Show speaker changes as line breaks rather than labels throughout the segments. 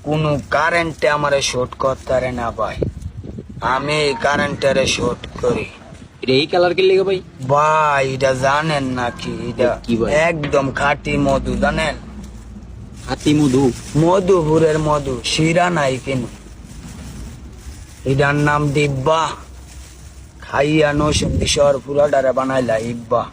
কোনো কারেন্টে আমারে শর্ট করতে না ভাই, আমি কারেন্টারে শর্ট করি।
এটা এই কালার কে লেগে ভাই?
ভাই এটা জানেন নাকি? এটা
কি ভাই?
একদম খাঁটি মধু, জানেন?
হাতি মধু?
মধুপুরের মধু, শিরা নাই কিনু। এটার নাম দিব্যা, খাইয়া নৌসুন্দি শহর পুরাটারে বানাইলা ইব্বা।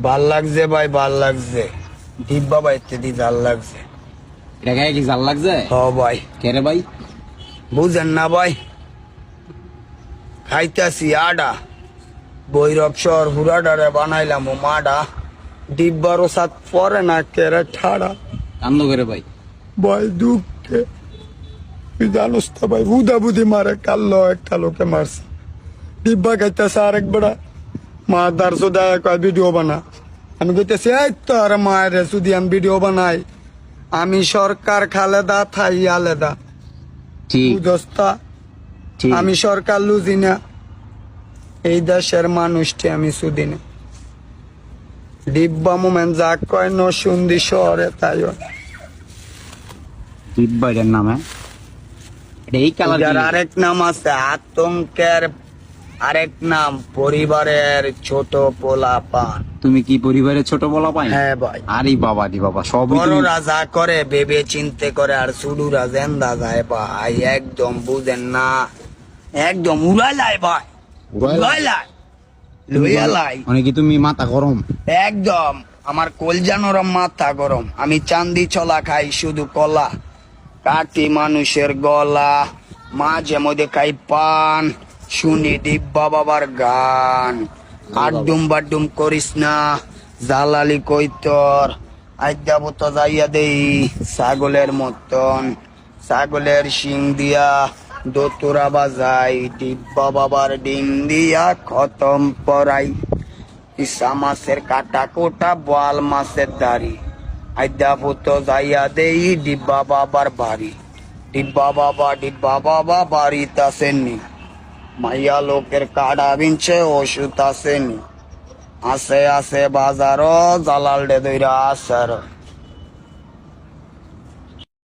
ভাল লাগছে ভাই, ভাল লাগছে। দিব্যা বাইতে দি ভাল লাগছে।
এটা গায়ে কি জাল লাগছে?
হ ভাই,
কে রে ভাই?
বুঝেন না ভাই? খাইতাছি আডা, বৈরব শহর হুরাডারে বানাইলাম ও মাডা। ডিব্বারও সাত পরে না কেরে ঠাড়া।
কান্দ করে ভাই?
ভাই দুঃখে তুই জানোস তো ভাই, বুধা বুধি মারে কাল্লো একটা লোকে মারছে। ডিব্বা খাইতেছে আরেক বেড়া, মা দার সোদা কয় ভিডিও বানা। আমি কইতেছি এই তো আর মায়ের শুধু আমি ভিডিও বানাই, আমি সরকার খালেদা থাই আলেদা।
ঠিক
বুঝস্তা,
ঠিক।
আমি সরকার লুজি না, এই দেশের মানুষটি আমি সুদি না। ডিব্বা মোমেন যা কয় নসুন্দি শহরে তাই হয়।
দিব্যা এটার নাম? হ্যাঁ, এটা এই কালার
এটার আরেক নাম আছে আতঙ্কের, আরেক নাম পরিবারের ছোট পোলা পান।
তুমি কি পরিবারের ছোট বলা পাই?
হ্যাঁ ভাই,
আরে বাবা রে বাবা, সবই
বড়
তুমি-
রাজা করে ভেবে চিনতে করে, আর সুডুরা জেন্দা যায় ভাই, একদম বুঝেন না, একদম উড়াইলাই ভাই, উড়াইলাই লইয়ালাই
মানে কি তুমি মাথা গরম?
একদম। আমার কলজা নরম, মাথা গরম। আমি চান্দি চলা খাই শুধু কলা, কাটি মানুষের গলা, মাঝে মধ্যে খাই পান, শুনি দিব্যা বাবার গান। আড্ডুম বাড্ডুম করিস না, জালালি কই তোর, আইদাবো তো যাইয়া দেই ছাগলের মতন, ছাগলের শিং দিয়া দোতরা বাজাই, দিব্যা বাবার ডিম দিয়া খতম পরাই। ইসা মাছের কাটা কোটা, বোয়াল মাছের দাড়ি, আইদা পুতো যাইয়া দেই ডিব্বা বাবার বাড়ি। ডিব্বা বাবা বাড়িতে আসেননি, মাইয়া লোকের কাড়া বিনছে ওষুধ আসেনি। আসে আসে বাজারও জালাল ডে দইরা আসার।